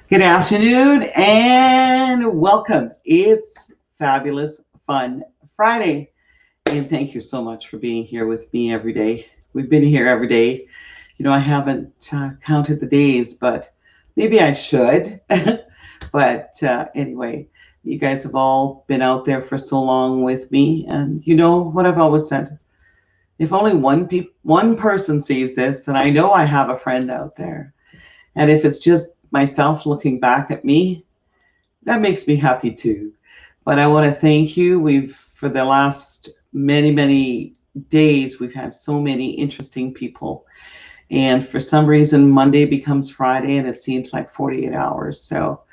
Good afternoon and welcome. It's Fabulous Fun Friday. And thank you so much for being here with me every day. We've been here every day. You know, I haven't counted the days, but maybe I should. But anyway, you guys have all been out there for so long with me. And you know what I've always said? If only one person sees this, then I know I have a friend out there. And if it's just myself looking back at me, that makes me happy too. But I want to thank you. For the last many days, we've had so many interesting people. And for some reason, Monday becomes Friday and it seems like 48 hours. So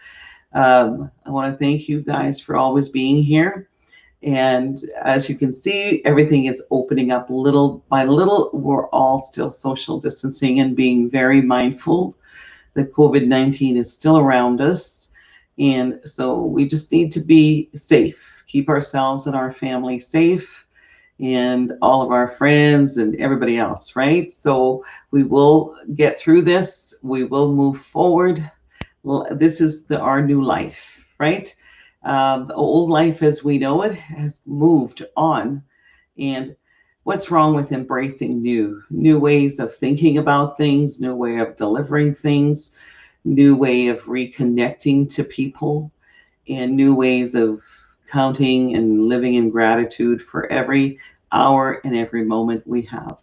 I want to thank you guys for always being here. And as you can see, everything is opening up little by little. We're all still social distancing and being very mindful that COVID-19 is still around us. And so we just need to be safe, keep ourselves and our family safe, and all of our friends and everybody else, right? So we will get through this. We will move forward. This is our new life, right? The old life as we know it has moved on. And what's wrong with embracing new ways of thinking about things, new way of delivering things, new way of reconnecting to people, and new ways of counting and living in gratitude for every hour and every moment we have.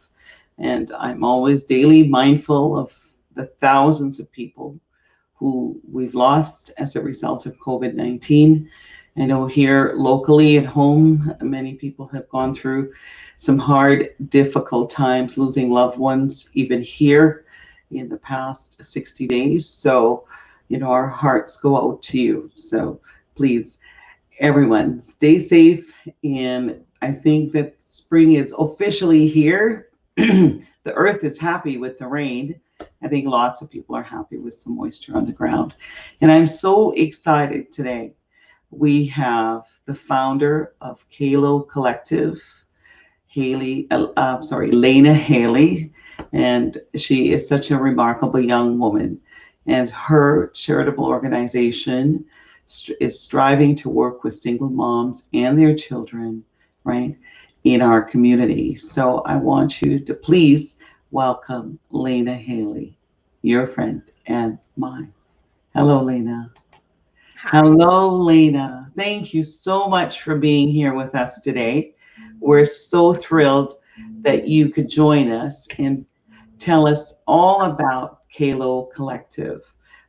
And I'm always daily mindful of the thousands of people who we've lost as a result of COVID-19. I know here locally at home, many people have gone through some hard, difficult times, losing loved ones, even here in the past 60 days. So, you know, our hearts go out to you. So please, everyone, stay safe. And I think that spring is officially here. The earth is happy with the rain. I think lots of people are happy with some moisture on the ground. And I'm so excited today. We have the founder of Kaleo Collective, Layna Haley, and she is such a remarkable young woman. And her charitable organization is striving to work with single moms and their children, right, in our community. So I want you to please welcome Layna Haley, your friend and mine. Hello, Layna. Hi. Hello, Layna. Thank you so much for being here with us today. We're so thrilled that you could join us and tell us all about Kaleo Collective.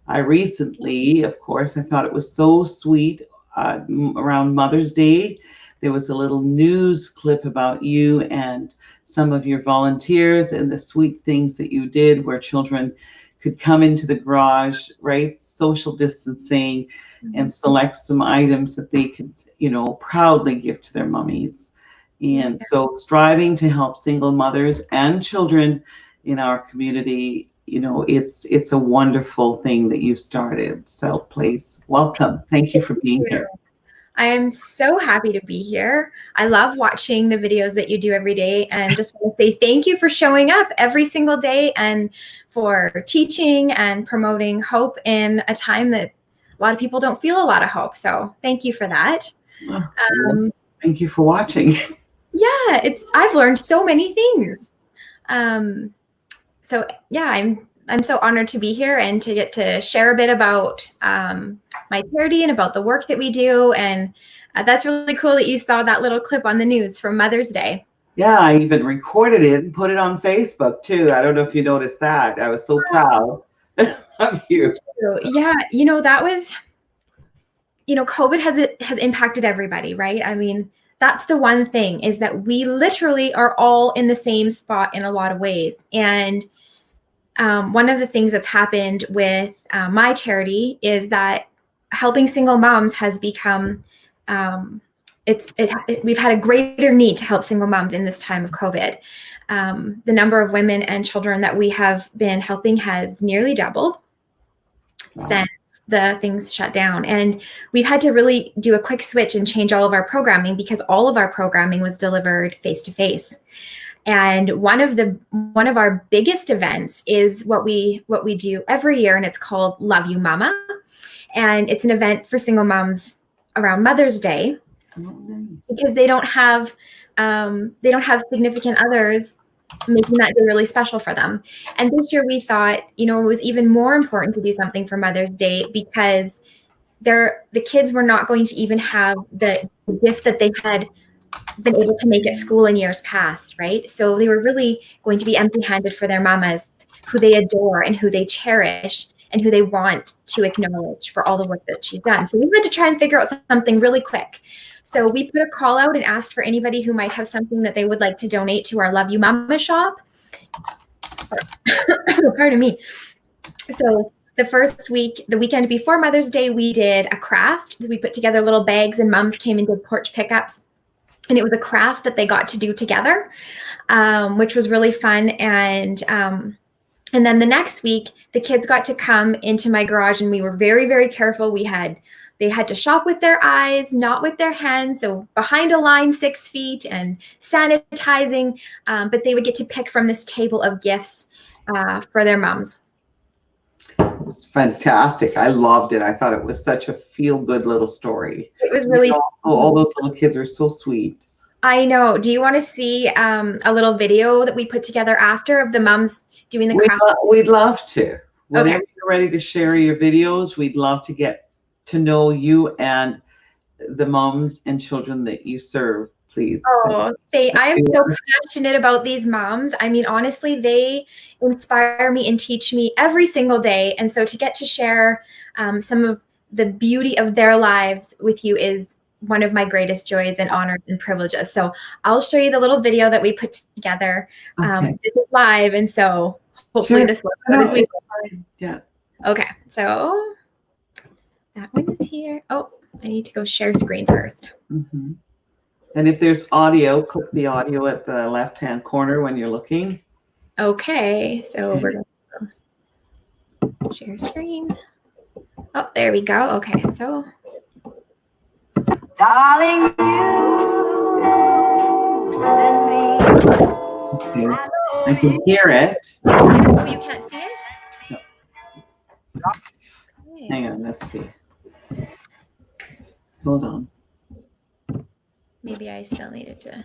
I recently, of course, I thought it was so sweet, around Mother's Day, there was a little news clip about you and some of your volunteers and the sweet things that you did where children could come into the garage, right? Social distancing, and select some items that they could, you know, proudly give to their mummies. And so striving to help single mothers and children in our community, you know, it's a wonderful thing that you've started. So please, welcome. Thank you for being here. I am so happy to be here. I love watching the videos that you do every day, and just want to say thank you for showing up every single day and for teaching and promoting hope in a time that a lot of people don't feel a lot of hope. So thank you for that. Well, thank you for watching. Yeah, I've learned so many things. So yeah, I'm I'm so honored to be here and to get to share a bit about my charity and about the work that we do. And that's really cool that you saw that little clip on the news from Mother's Day. Yeah, I even recorded it and put it on Facebook too. I don't know if you noticed that. I was so proud of you. Yeah, that was, COVID has impacted everybody, right? I mean, that's the one thing, is that we literally are all in the same spot in a lot of ways. And one of the things that's happened with my charity is that helping single moms has become, we've had a greater need to help single moms in this time of COVID. The number of women and children that we have been helping has nearly doubled since the things shut down. And we've had to really do a quick switch and change all of our programming, because all of our programming was delivered face-to-face. And one of our biggest events is what we do every year, and it's called Love You Mama. And it's an event for single moms around Mother's Day. Oh, nice. Because they don't have significant others making that day really special for them. And this year we thought, it was even more important to do something for Mother's Day, because the kids were not going to even have the gift that they had been able to make at school in years past, right? So they were really going to be empty-handed for their mamas, who they adore and who they cherish and who they want to acknowledge for all the work that she's done. So we had to try and figure out something really quick. So we put a call out and asked for anybody who might have something that they would like to donate to our Love You Mama shop. Pardon me. So the weekend before Mother's Day, we did a craft. We put together little bags, and moms came and did porch pickups. And it was a craft that they got to do together, which was really fun. And then the next week, the kids got to come into my garage, and we were very, very careful. They had to shop with their eyes, not with their hands. So behind a line 6 feet and sanitizing, but they would get to pick from this table of gifts for their moms. It was fantastic. I loved it. I thought it was such a feel-good little story. It was really all those little kids are so sweet. I know. Do you want to see a little video that we put together after of the moms doing the craft? We'd love to. Whenever Okay. you're ready to share your videos, we'd love to get to know you and the moms and children that you serve, please. Oh, I am so passionate about these moms. I mean, honestly, they inspire me and teach me every single day. And so to get to share some of the beauty of their lives with you is one of my greatest joys and honors and privileges. So I'll show you the little video that we put together. Okay. This is live, and so hopefully this works. Yeah. Okay, so that one is here. Oh, I need to go share screen first. Mm-hmm. And if there's audio, click the audio at the left-hand corner when you're looking. Okay, so we're going to share screen. Oh, there we go. Okay, so. Darling, you send me. Okay. I can hear it. Oh, you can't see it? No. Okay. Hang on, let's see. Hold on. Maybe I still needed to.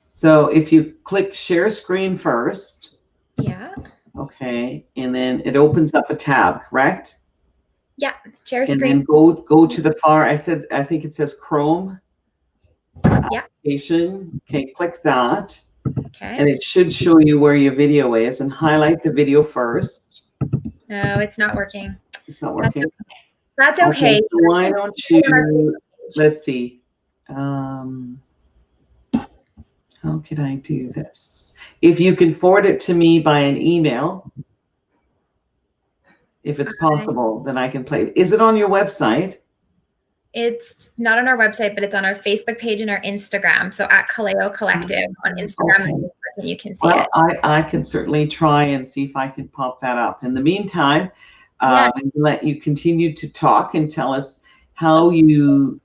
So if you click share screen first, Yeah. okay, and then it opens up a tab, correct? Yeah, share And screen. then go to the far. I think it says Chrome. Yeah. Application. Okay, click that, Okay. and it should show you where your video is. And highlight the video first. No, it's not working. It's not working. That's okay. So why don't you? Let's see. How could I do this? If you can forward it to me by an email, if it's possible, then I can play it. Is it on your website? It's not on our website, but it's on our Facebook page and our Instagram. So at Kaleo Collective on Instagram, Okay. and you can see Well, it. I can certainly try and see if I can pop that up. In the meantime, Yeah. let you continue to talk and tell us how you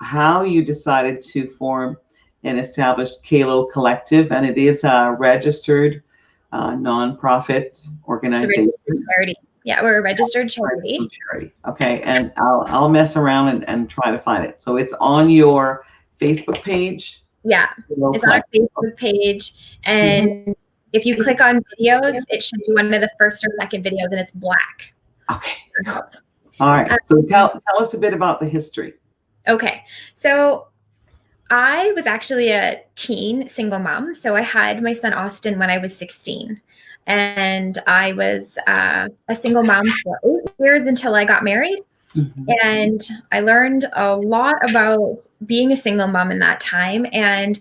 decided to form an established Kaleo Collective, and it is a registered nonprofit organization. Charity. Yeah, we're a registered charity. Okay, and I'll mess around and try to find it. So it's on your Facebook page. Yeah, Kaleo it's on our Collective. Facebook page, and If you click on videos, it should be one of the first or second videos, and it's black. Okay. All right. So tell us a bit about the history. Okay. So I was actually a teen single mom. So I had my son Austin when I was 16. And I was a single mom for 8 years until I got married. Mm-hmm. And I learned a lot about being a single mom in that time. And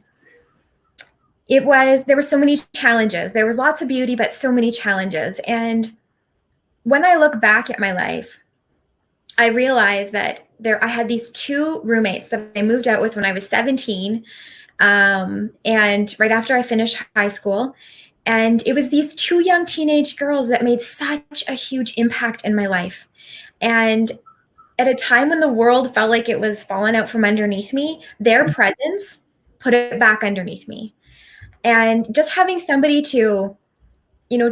there were so many challenges. There was lots of beauty, but so many challenges. And when I look back at my life, I realized that I had these 2 roommates that I moved out with when I was 17, and right after I finished high school. And it was these 2 young teenage girls that made such a huge impact in my life. And at a time when the world felt like it was falling out from underneath me, their presence put it back underneath me. And just having somebody to,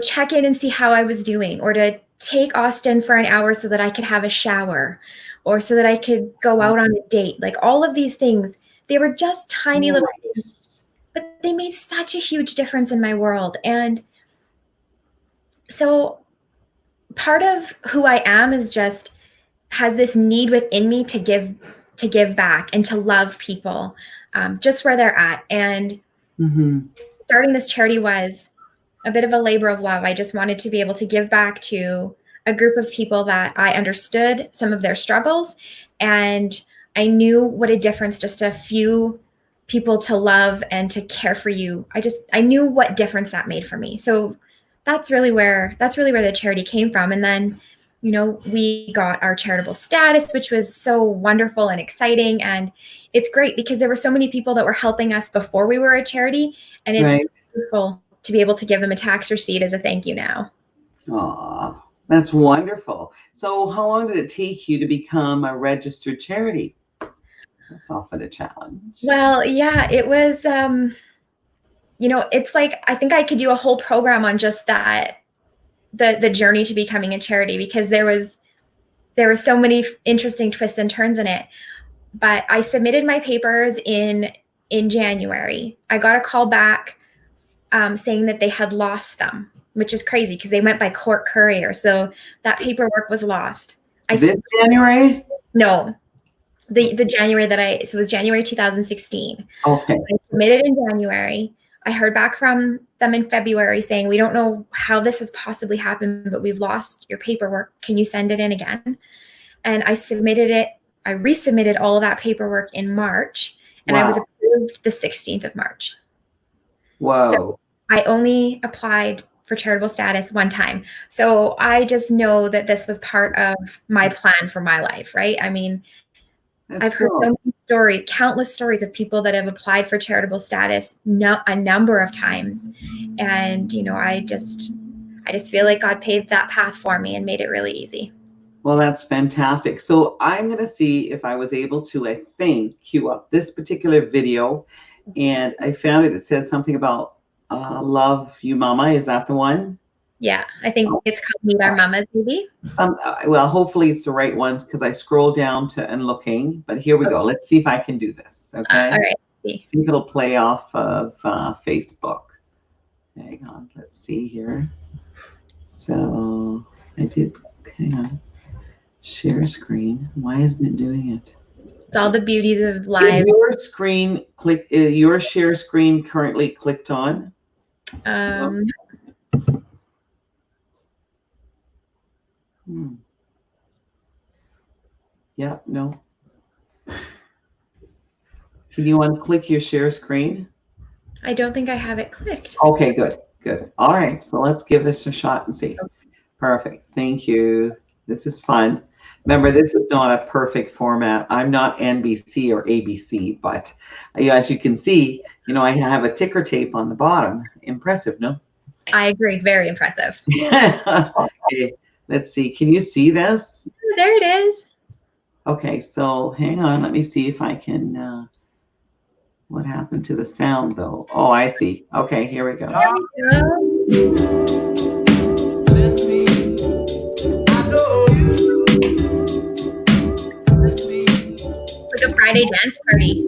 check in and see how I was doing, or to take Austin for an hour so that I could have a shower, or so that I could go out on a date. Like all of these things, they were just tiny little things, but they made such a huge difference in my world. And so part of who I am is just has this need within me to give back and to love people just where they're at. And starting this charity was a bit of a labor of love. I just wanted to be able to give back to a group of people that I understood some of their struggles, and I knew what a difference just a few people to love and to care for you. I knew what difference that made for me. So that's really where the charity came from. And then, we got our charitable status, which was so wonderful and exciting. And it's great because there were so many people that were helping us before we were a charity, and it's wonderful to be able to give them a tax receipt as a thank you now. Aw, that's wonderful. So how long did it take you to become a registered charity? That's often a challenge. Well, yeah, it was, it's like, I think I could do a whole program on just that, the journey to becoming a charity, because there were so many interesting twists and turns in it. But I submitted my papers in January. I got a call back saying that they had lost them, which is crazy because they went by court courier. So that paperwork was lost. This January? No, the January so it was January 2016. Okay. I submitted in January. I heard back from them in February saying, we don't know how this has possibly happened, but we've lost your paperwork. Can you send it in again? And I submitted it. I resubmitted all of that paperwork in March, and I was approved the 16th of March. Whoa. So I only applied for charitable status one time. So I just know that this was part of my plan for my life, right? I mean, I've heard so many stories, countless stories of people that have applied for charitable status a number of times. And, I just feel like God paved that path for me and made it really easy. Well, that's fantastic. So I'm going to see if I was able to, I think, queue up this particular video. And I found it says something about Love You Mama. Is that the one? Yeah, I think it's called Meet Our Mamas, maybe. Well, hopefully it's the right ones because I scrolled down and looking. But here we go. Let's see if I can do this. Okay. All right. See if it'll play off of Facebook. Hang on. Let's see here. So I did. Hang on. Share screen. Why isn't it doing it? It's all the beauties of live. Is your share screen currently clicked on? Yeah, no. Can you unclick your share screen? I don't think I have it clicked. Okay, good. All right, so let's give this a shot and see. Okay. Perfect. Thank you. This is fun. Remember, this is not a perfect format. I'm not NBC or ABC, but as you can see, I have a ticker tape on the bottom. Impressive, no? I agree. Very impressive. Okay, let's see. Can you see this? There it is. Okay, so hang on. Let me see if I can. What happened to the sound, though? Oh, I see. Okay, here we go. There we go. It's like a Friday dance party.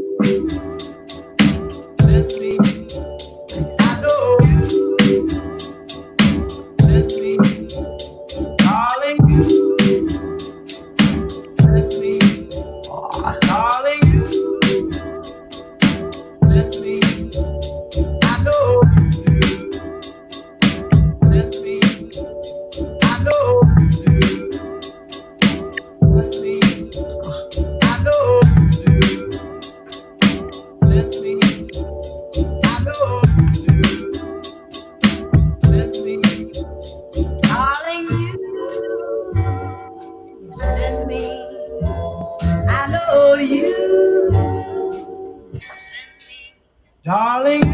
Darling,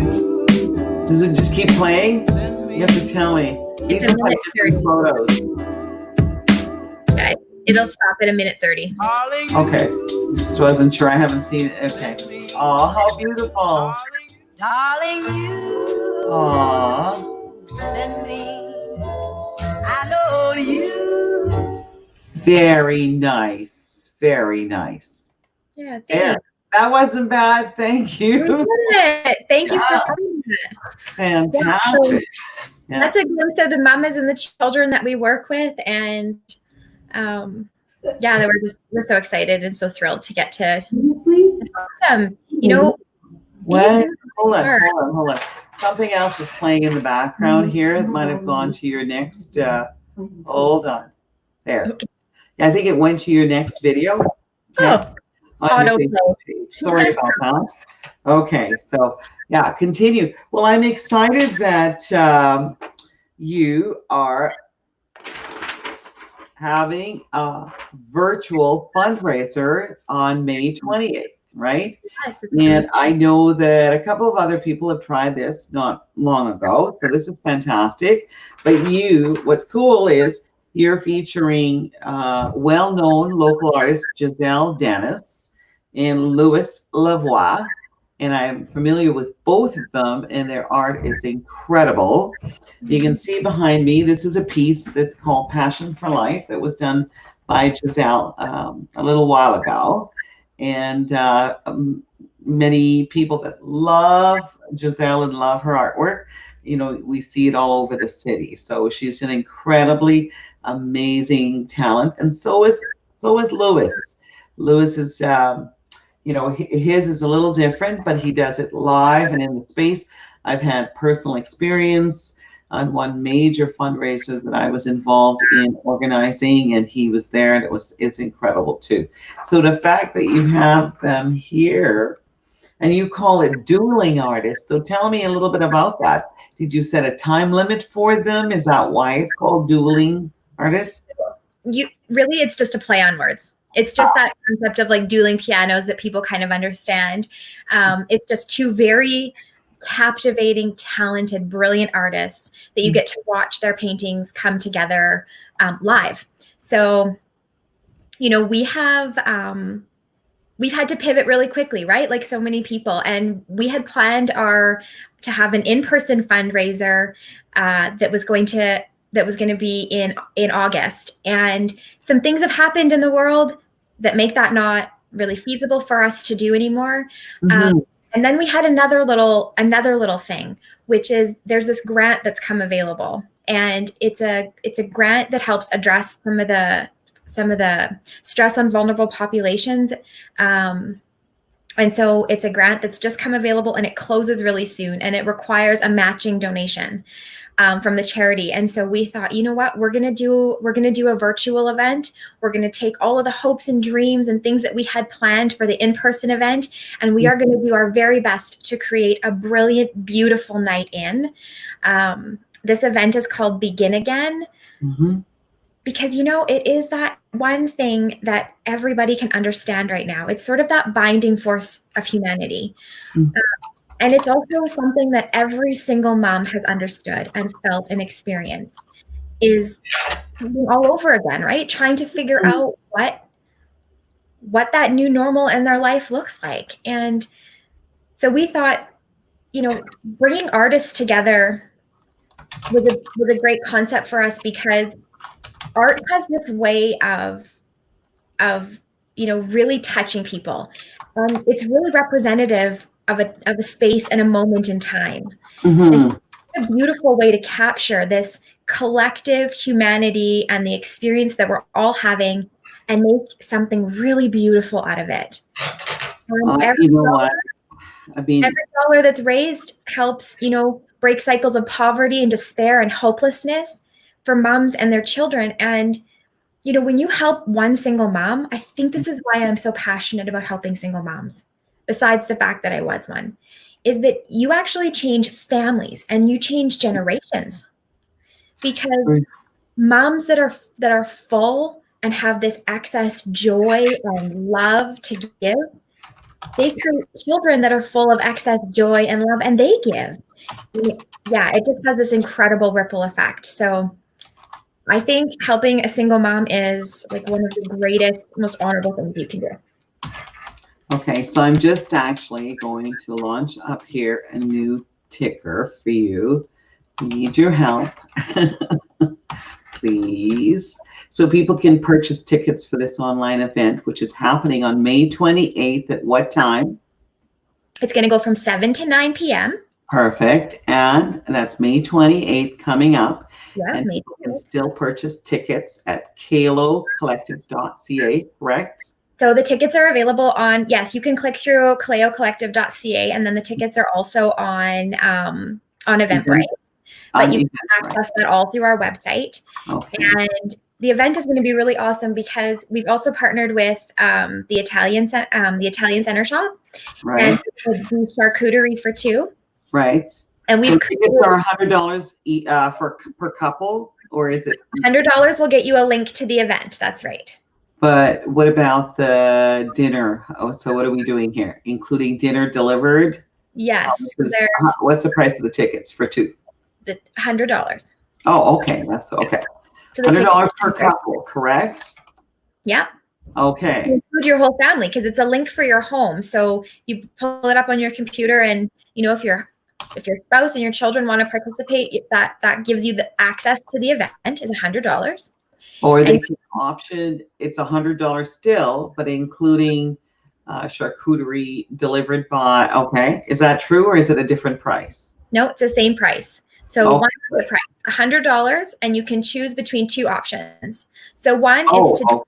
Does it just keep playing? You have to tell me. These It's a are like minute different 30. photos. Yeah, it'll stop at a minute 30. Okay. Just wasn't sure. I haven't seen it. Okay. Oh, how beautiful. darling, you Aw. send me. I know you. Very nice. Very nice. Yeah, There. thanks. That wasn't bad. Thank We you. did it. Thank you for Yeah. finding it. Fantastic. Yeah. That's a glimpse of the mamas and the children that we work with, and yeah, we're so excited and so thrilled to get to help them. You know, Well, these hold are- on. Something else is playing in the background here. It might have gone to your next. Hold on. There. Okay. I think it went to your next video. Okay. Oh, On your auto Facebook page. Sorry about that. Okay, so yeah, continue. Well, I'm excited that you are having a virtual fundraiser on May 28th, right? yes, And I know that a couple of other people have tried this not long ago, so this is fantastic. But what's cool is you're featuring well-known local artist Giselle Denis and Louis Lavoie. And I'm familiar with both of them, and their art is incredible. You can see behind me, this is a piece that's called Passion for Life that was done by Giselle a little while ago. And many people that love Giselle and love her artwork, we see it all over the city. So she's an incredibly amazing talent. And so is Louis. Louis is his is a little different, but he does it live and in the space. I've had personal experience on one major fundraiser that I was involved in organizing, and he was there, and it's incredible too. So the fact that you have them here, and you call it dueling artists. So tell me a little bit about that. Did you set a time limit for them? Is that why it's called dueling artists? It's just a play on words. It's just that concept of like dueling pianos that people kind of understand. It's just two very captivating, talented, brilliant artists that you get to watch their paintings come together live. So, we've had to pivot really quickly, right? Like so many people. And we had planned to have an in-person fundraiser that was going to be in August. And some things have happened in the world that make that not really feasible for us to do anymore. Mm-hmm. And then we had another little thing, which is there's this grant that's come available, and it's a grant that helps address some of the stress on vulnerable populations. And so it's a grant that's just come available, and it closes really soon, and it requires a matching donation from the charity. And so we thought, you know what, we're gonna do a virtual event. We're gonna take all of the hopes and dreams and things that we had planned for the in-person event, and we are gonna do our very best to create a brilliant, beautiful night in. This event is called Begin Again. Mm-hmm. Because, it is that one thing that everybody can understand right now. It's sort of that binding force of humanity. Mm-hmm. And it's also something that every single mom has understood and felt and experienced, is all over again, right? Trying to figure out what that new normal in their life looks like. And so we thought, bringing artists together was a great concept for us, because art has this way of really touching people. It's really representative of a space and a moment in time. Mm-hmm. And it's a beautiful way to capture this collective humanity and the experience that we're all having, and make something really beautiful out of it. Every dollar that's raised helps, break cycles of poverty and despair and hopelessness for moms and their children. And, when you help one single mom, I think this is why I'm so passionate about helping single moms, besides the fact that I was one, is that you actually change families and you change generations. Because moms that are full and have this excess joy and love to give, they create children that are full of excess joy and love, and they give. Yeah, it just has this incredible ripple effect. So I think helping a single mom is like one of the greatest, most honorable things you can do. Okay, so I'm just actually going to launch up here a new ticker for you. We need your help, please. So people can purchase tickets for this online event, which is happening on May 28th at what time? It's going to go from 7 to 9 p.m. Perfect. And that's May 28th coming up. Yeah, and May people can still purchase tickets at kaleocollective.ca, correct? So the tickets are available on, yes, you can click through kaleocollective.ca, and then the tickets are also on Eventbrite. But you can access that all through our website. Okay. And the event is going to be really awesome because we've also partnered with the Italian Center Shop, right, and the charcuterie for two. Right. And we've tickets are $100 per couple, or is it $100 will get you a link to the event? That's right. But what about the dinner? Oh, so what are we doing here? Including dinner delivered? Yes. What's the price of the tickets for two? The $100. Oh, okay. That's okay. So $100 per couple, correct? Yep. Okay. You include your whole family because it's a link for your home. So you pull it up on your computer, and if your spouse and your children want to participate, that gives you the access to the event is $100. Or they can option, it's $100 still, but including charcuterie delivered by, okay. Is that true, or is it a different price? No, it's the same price. So one is the price, $100, and you can choose between two options. So one is to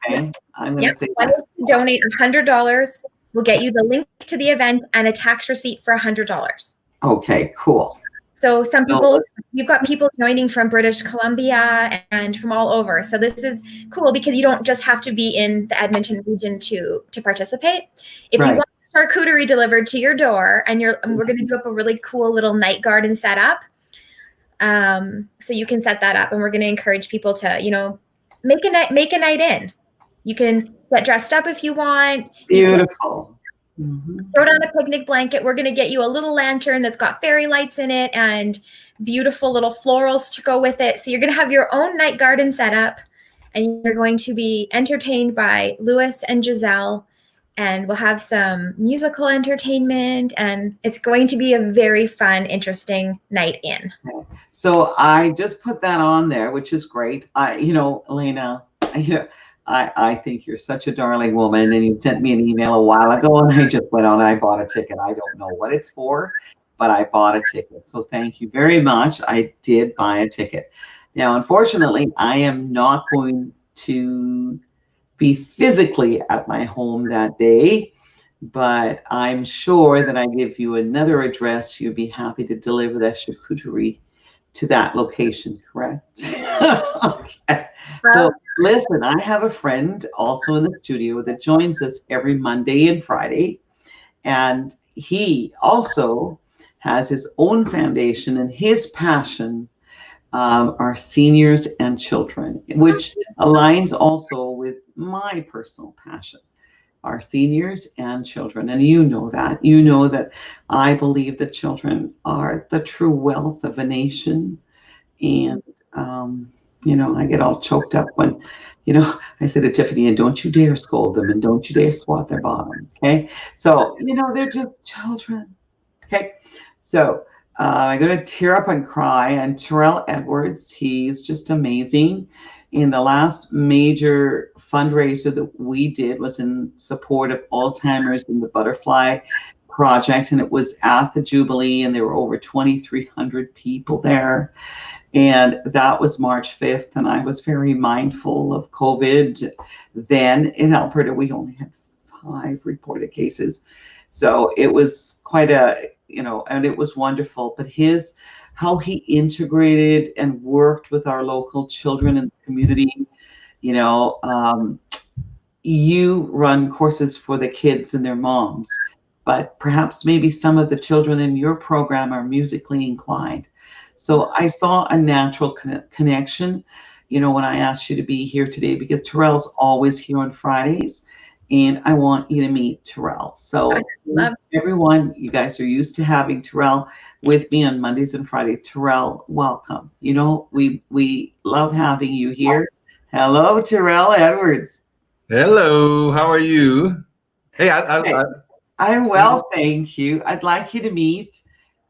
I'm going to say one is to donate $100. We'll get you the link to the event and a tax receipt for $100. Okay, cool. So some people, you've got people joining from British Columbia and from all over. So this is cool because you don't just have to be in the Edmonton region to participate. If you want charcuterie delivered to your door, and we're going to do up a really cool little night garden setup. So you can set that up, and we're going to encourage people to, make a night in. You can get dressed up if you want. Beautiful. Throw down a picnic blanket. We're going to get you a little lantern that's got fairy lights in it and beautiful little florals to go with it. So you're going to have your own night garden set up, and you're going to be entertained by Louis and Giselle, and we'll have some musical entertainment, and it's going to be a very fun, interesting night in. So I just put that on there, which is great. Layna, I think you're such a darling woman, and you sent me an email a while ago, and I just went on and I bought a ticket. I don't know what it's for, but I bought a ticket. So thank you very much. I did buy a ticket. Now, unfortunately, I am not going to be physically at my home that day, but I'm sure that I give you another address. You'd be happy to deliver that charcuterie to that location, correct? Okay. So listen, I have a friend also in the studio that joins us every Monday and Friday, and he also has his own foundation, and his passion are seniors and children, which aligns also with my personal passion, our seniors and children. And you know that I believe that children are the true wealth of a nation. And I get all choked up when I say to Tiffany, and don't you dare scold them, and don't you dare swat their bottom. Okay, so they're just children. Okay, so I'm going to tear up and cry. And Terrell Edwards, he's just amazing. In the last major fundraiser that we did was in support of Alzheimer's and the Butterfly Project, and it was at the Jubilee, and there were over 2,300 people there. And that was March 5th, and I was very mindful of COVID. Then in Alberta, we only had 5 reported cases. So it was quite and it was wonderful. But how he integrated and worked with our local children in the community, you run courses for the kids and their moms, but perhaps maybe some of the children in your program are musically inclined. So I saw a natural connection, when I asked you to be here today, because Terrell's always here on Fridays, and I want you to meet Terrell. I So love everyone, you guys are used to having Terrell with me on Mondays and Fridays. Terrell, welcome. You know, we love having you here. Hello, Terrell Edwards. Hello, how are you? Hey, I I'm single. well, thank you. I'd like you to meet.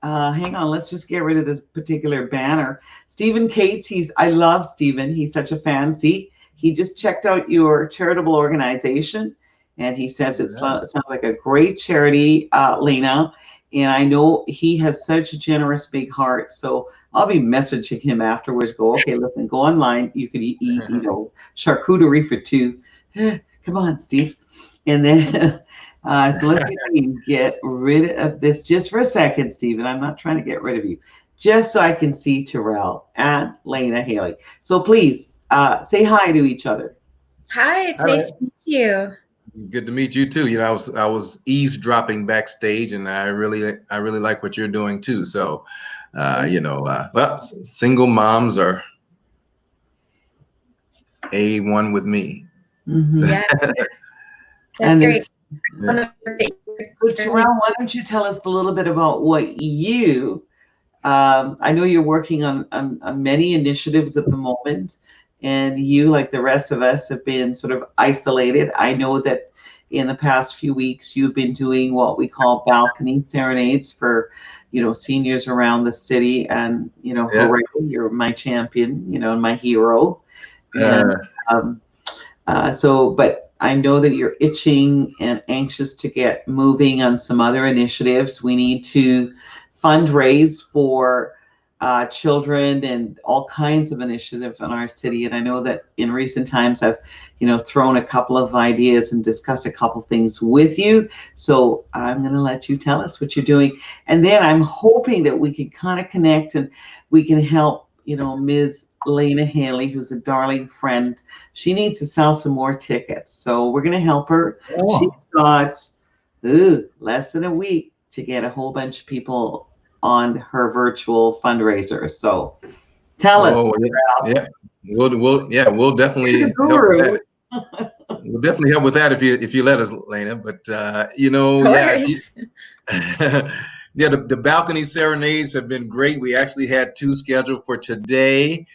Hang on, let's just get rid of this particular banner. Stephen Cates, I love Stephen. He's such a fan. See, he just checked out your charitable organization and he says it sounds like a great charity, Layna. And I know he has such a generous, big heart. So I'll be messaging him afterwards. Go, okay, listen, go online. You can eat, charcuterie for two. Come on, Steve. And then so let's see if I can get rid of this just for a second, Stephen. I'm not trying to get rid of you, just so I can see Terrell and Layna Haley. So please say hi to each other. Hi, it's All nice right. to meet you. Good to meet you too. You know, I was eavesdropping backstage, and I really like what you're doing too. So, well, single moms are A1 with me. Mm-hmm. Yeah, that's And great. Yeah. so Terrell, why don't you tell us a little bit about what you? I know you're working on many initiatives at the moment, and you, like the rest of us, have been sort of isolated. I know that in the past few weeks, you've been doing what we call balcony serenades for, seniors around the city, and Yeah. hooray, you're my champion, and my hero. And um, but I know that you're itching and anxious to get moving on some other initiatives. We need to fundraise for children and all kinds of initiatives in our city. And I know that in recent times I've, thrown a couple of ideas and discussed a couple things with you. So I'm going to let you tell us what you're doing. And then I'm hoping that we can kind of connect and we can help, Ms. Layna Haley, who's a darling friend. She needs to sell some more tickets. So we're going to help her. Oh. She's got less than a week to get a whole bunch of people on her virtual fundraiser. So tell us. Yeah. We'll definitely help with that. We'll definitely help with that if you let us, Layna. But yeah, the balcony serenades have been great. We actually had 2 scheduled for today.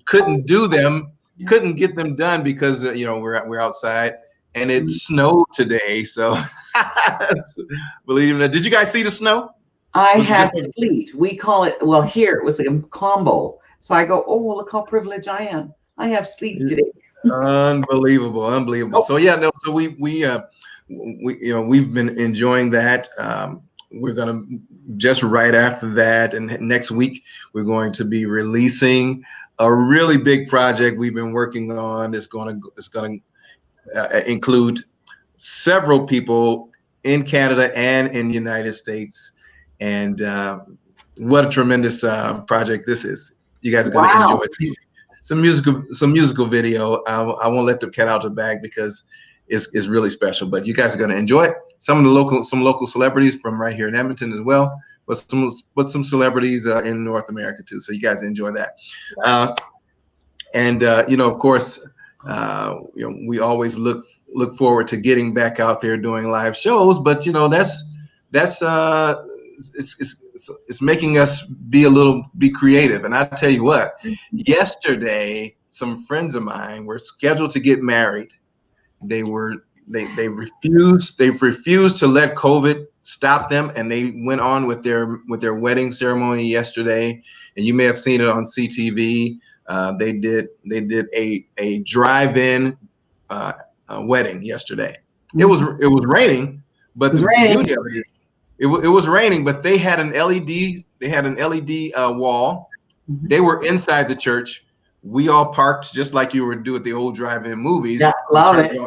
Couldn't get them done because we're outside and it snowed today. So believe it or not, did you guys see the snow? I had sleet. We call it, well, here it was a combo. So I go, oh, look how privileged I am. I have sleep today. Unbelievable. So yeah, no. So we've been enjoying that. We're gonna just right after that, and next week we're going to be releasing a really big project we've been working on. It's gonna include several people in Canada and in the United States, and what a tremendous project this is. You guys are gonna enjoy it. Some musical video. I won't let the cat out of the bag because it's really special. But you guys are going to enjoy it. Some local celebrities from right here in Edmonton as well, but some celebrities in North America too. So you guys enjoy that. Of course, we always look forward to getting back out there doing live shows. But it's making us be creative. And I tell you what, yesterday, some friends of mine were scheduled to get married. They refused to let COVID stop them, and they went on with their wedding ceremony yesterday. And you may have seen it on CTV. They did a drive-in wedding yesterday. It was raining, but the beauty of it is it was raining, but they had an LED wall. They were inside the church. We all parked just like you would do at the old drive-in movies. Yeah, love it.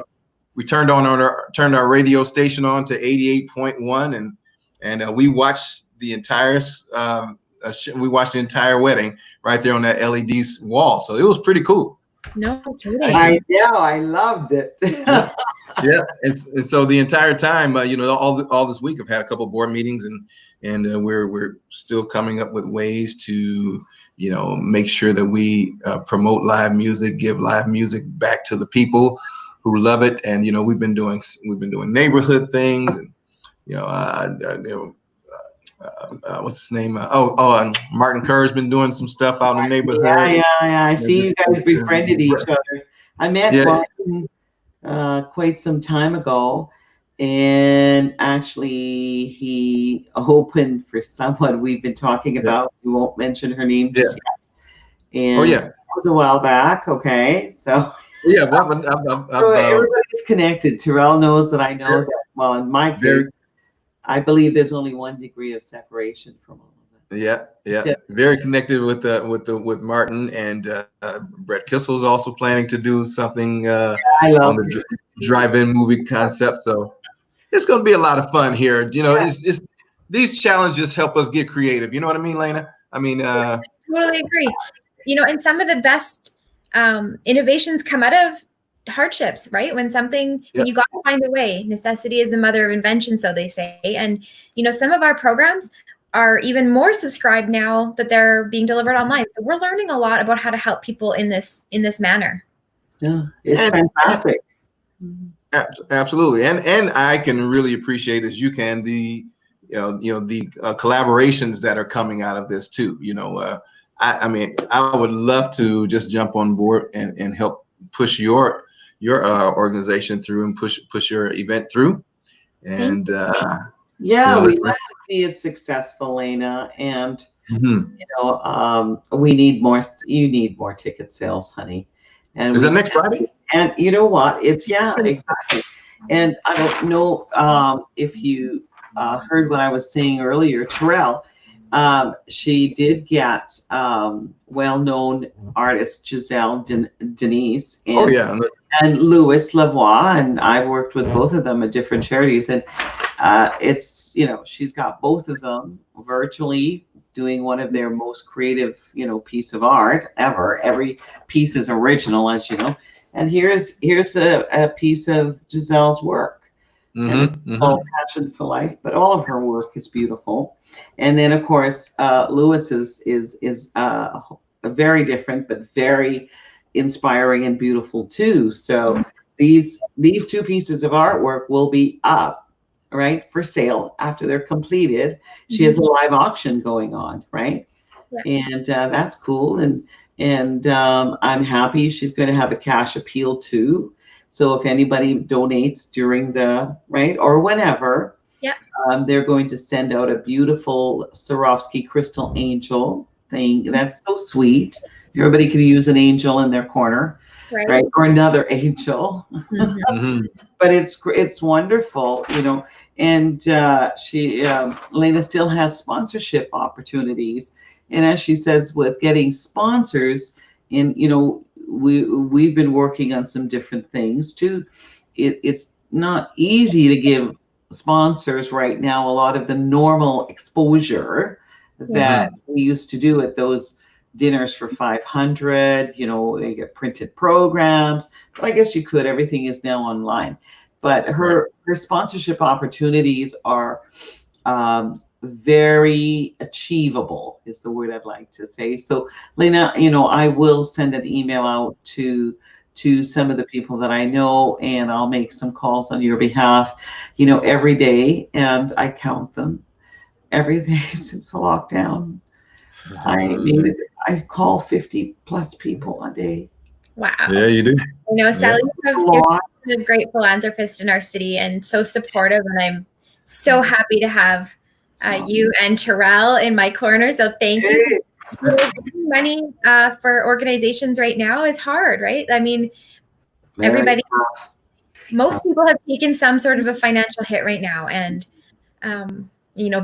We turned our radio station on to 88.1, and we watched the entire wedding right there on that LED wall. So it was pretty cool. No kidding. I know, I loved it. Yeah, and so the entire time, all this week, I've had a couple of board meetings, and we're still coming up with ways to, make sure that we promote live music, give live music back to the people. who love it. And we've been doing neighborhood things, and what's his name? And Martin Kerr's been doing some stuff out in the neighborhood. Yeah. I see you guys befriended each other. I met Martin quite some time ago, and actually he opened for someone we've been talking about. We won't mention her name just yet. And that was a while back. Okay, so so everybody's connected. Terrell knows that I know that. Well, in my case, I believe there's only 1 degree of separation from all of it. Yeah. Very connected with Martin, and Brett Kissel's also planning to do something on the drive-in movie concept. So it's going to be a lot of fun here. It's these challenges help us get creative. You know what I mean, Layna? I mean, totally agree. And some of the best innovations come out of hardships, right? When you got to find a way. Necessity is the mother of invention, so they say. And some of our programs are even more subscribed now that they're being delivered online. So we're learning a lot about how to help people in this manner. Yeah, it's fantastic. Absolutely, and I can really appreciate, as you can, the collaborations that are coming out of this too. I mean, I would love to just jump on board and help push your organization through, and push your event through. And we want to see it successful, Layna. And we need more. You need more ticket sales, honey. And is that next Friday? And you know what? It's exactly. And I don't know if you heard what I was saying earlier, Terrell. She did get well-known artist Giselle Denis and Louis Lavoie, and I've worked with both of them at different charities, and it's she's got both of them virtually doing one of their most creative piece of art ever. Every piece is original, as you know, and here's a piece of Giselle's work. And it's called Passion for Life, but all of her work is beautiful. And then, of course, Lewis's is very different, but very inspiring and beautiful too. So these 2 pieces of artwork will be up, right, for sale after they're completed. She has a live auction going on, right? Yeah. And that's cool. And I'm happy. She's going to have a cash appeal too. So if anybody donates during or whenever, they're going to send out a beautiful Swarovski crystal angel thing. That's so sweet. Everybody could use an angel in their corner, right? Or another angel. But it's wonderful, And Layna still has sponsorship opportunities, and as she says, with getting sponsors, and we've been working on some different things too. It's not easy to give sponsors right now a lot of the normal exposure that we used to do at those dinners for 500. They get printed programs, but I guess you could. Everything is now online. But her sponsorship opportunities are very achievable, is the word I'd like to say. So Layna, I will send an email out to some of the people that I know, and I'll make some calls on your behalf, every day, and I count them every day since the lockdown. I call 50 plus people a day. Wow. Yeah, you do. Sally, you're a great philanthropist in our city and so supportive, and I'm so happy to have you and Terrell in my corner. So thank you. Money for organizations right now is hard, right? I mean, most people have taken some sort of a financial hit right now, and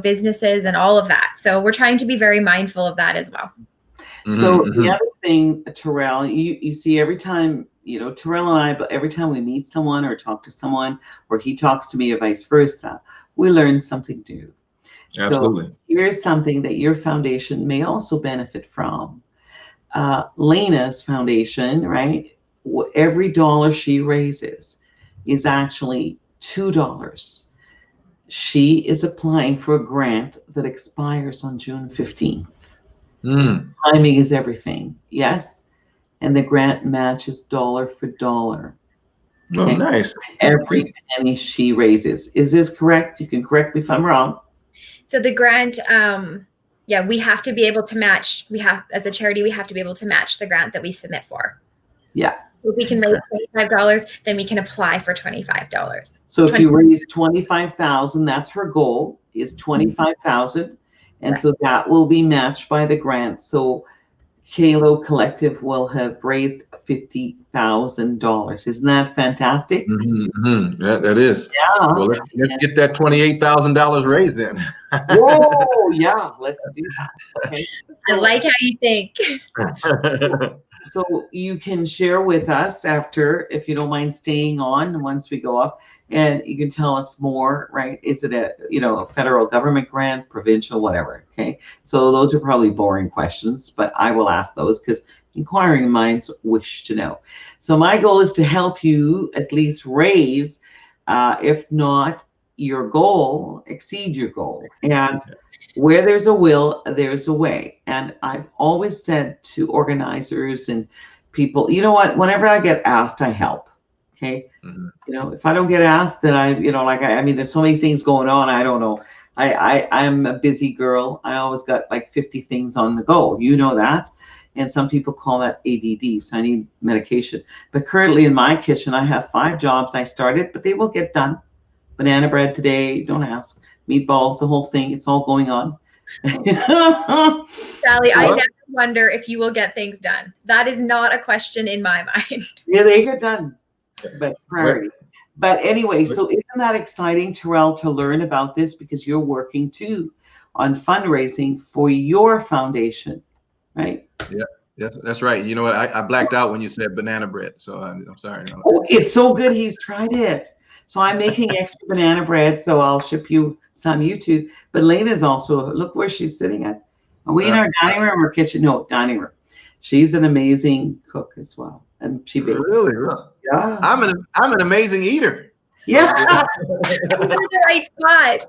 businesses and all of that. So we're trying to be very mindful of that as well. So the other thing, Terrell, you see every time, Terrell and I, every time we meet someone or talk to someone, or he talks to me or vice versa, we learn something new. Absolutely. So here's something that your foundation may also benefit from. Layna's foundation, right? Every dollar she raises is actually $2. She is applying for a grant that expires on June 15th. Timing is everything. Yes. And the grant matches dollar for dollar. Oh, Okay? nice. Every penny she raises. Is this correct? You can correct me if I'm wrong. So the grant, yeah, we have to be able to match. As a charity, we have to be able to match the grant that we submit for. Yeah. If we can raise $25, then we can apply for $25. So if you raise 25,000, that's her goal, is 25,000, and so that will be matched by the grant. So Kaleo Collective will have raised $50,000. Isn't that fantastic? That is. Yeah. Well, let's get that $28,000 raised in. Whoa, yeah, let's do that. Okay. I like how you think. So you can share with us after, if you don't mind staying on once we go off, and you can tell us more, right? Is it a federal government grant, provincial, whatever? Okay. So those are probably boring questions, but I will ask those because inquiring minds wish to know. So my goal is to help you at least raise, if not your goal, exceed your goal. And where there's a will, there's a way. And I've always said to organizers and people, you know what, whenever I get asked, I help. Okay. If I don't get asked, then I mean, there's so many things going on. I don't know. I'm a busy girl. I always got like 50 things on the go. You know that. And some people call that ADD. So I need medication. But currently in my kitchen, I have 5 jobs I started, but they will get done. Banana bread today, don't ask. Meatballs, the whole thing, it's all going on. Sally, I never wonder if you will get things done. That is not a question in my mind. Yeah, they get done, but priority. But anyway, so isn't that exciting, Terrell, to learn about this, because you're working too on fundraising for your foundation, right? Yeah, that's right. You know what? I blacked out when you said banana bread, so I'm sorry. Oh, it's so good. He's tried it. So I'm making extra banana bread, so I'll ship you some YouTube. But Layna's also, look where she's sitting at. Are we in our dining room or kitchen? No, dining room. She's an amazing cook as well, and she bakes. Really? Yeah. I'm an amazing eater. Yeah. You're in the right spot.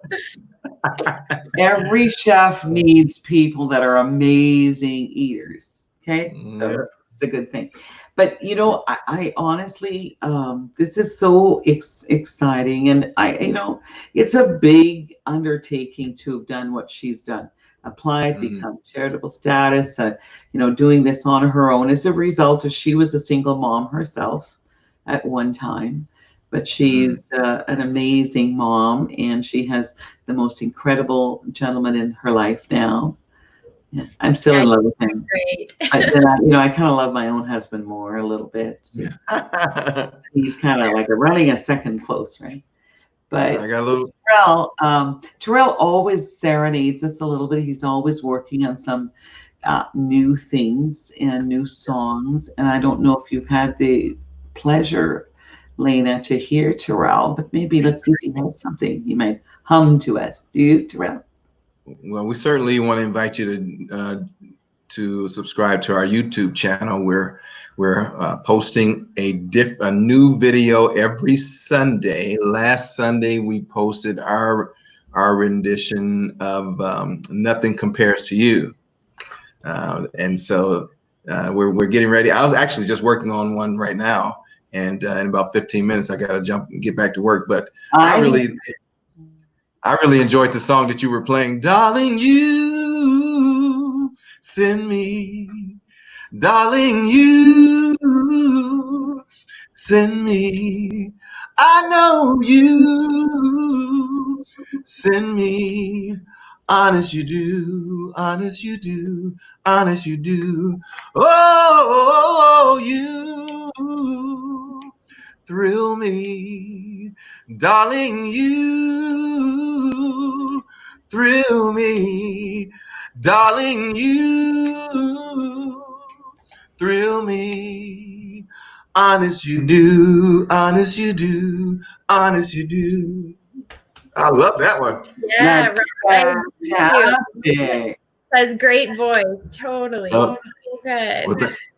Every chef needs people that are amazing eaters. Okay, so it's a good thing. But I honestly, this is so exciting, and it's a big undertaking to have done what she's done. Applied, become charitable status, doing this on her own as a result of she was a single mom herself at one time. But she's an amazing mom, and she has the most incredible gentleman in her life now. Yeah, I'm still in love with him. Great. I kind of love my own husband more a little bit. So he's kind of like running a second close, right? But I got a little. Terrell always serenades us a little bit. He's always working on some new things and new songs. And I don't know if you've had the pleasure, Layna, to hear Terrell, but maybe let's see if he has something he might hum to us. Do you, Terrell? Well, we certainly want to invite you to subscribe to our YouTube channel. We're posting a new video every Sunday. Last Sunday we posted our rendition of "Nothing Compares to You," and so we're getting ready. I was actually just working on one right now, and in about 15 minutes I got to jump and get back to work. But I really enjoyed the song that you were playing. Darling, you send me. Darling, you send me. I know you send me. Honest you do. Honest you do. Honest you do. Oh, you thrill me. Darling, you thrill me. Darling, you thrill me. Honest you do. Honest you do. Honest you do. I love that one. Yeah, right. Fantastic. That's great voice. Totally. So good.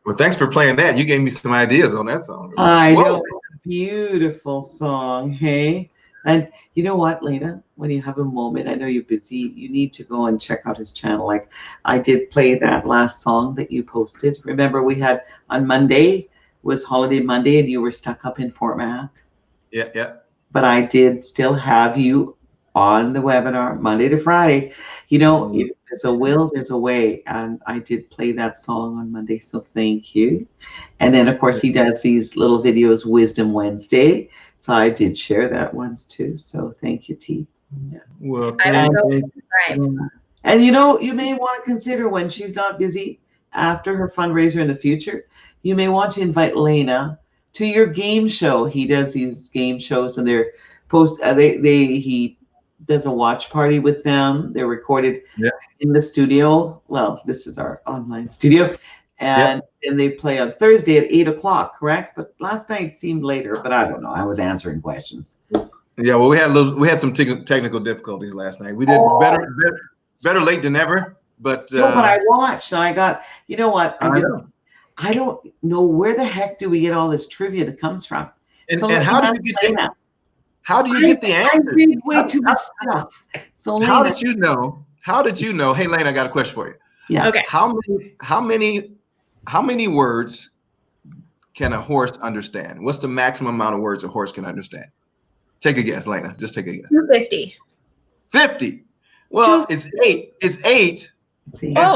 Well, thanks for playing that. You gave me some ideas on that song. I know. Beautiful song, hey? And you know what, Layna? When you have a moment, I know you're busy, you need to go and check out his channel. Like I did play that last song that you posted. Remember we had on Monday, was holiday Monday and you were stuck up in Fort Mac. Yeah, yeah. But I did still have you on the webinar Monday to Friday. You know, if there's a will, there's a way. And I did play that song on Monday, so thank you. And then, of course, he does these little videos, Wisdom Wednesday. So I did share that once too. So thank you, T. Yeah. Well, I will thank go subscribe. And you know, you may want to consider when she's not busy after her fundraiser in the future, you may want to invite Layna to your game show. He does these game shows and they're he does a watch party with them. They're recorded in the studio. Well, this is our online studio. And they play on Thursday at 8:00, correct? But last night seemed later, but I don't know. I was answering questions. Yeah, well, we had some technical difficulties last night. We did better late than ever. But no, but I watched and I got, you know what? I don't know where the heck do we get all this trivia that comes from. And how do you get that? How do you get the answer? I read way too much stuff. So how did you know? How did you know? Hey, Layna, I got a question for you. Yeah. Okay. How many words can a horse understand? What's the maximum amount of words a horse can understand? Take a guess, Layna. Just take a guess. 250. 50. Well, it's 8. It's 8. And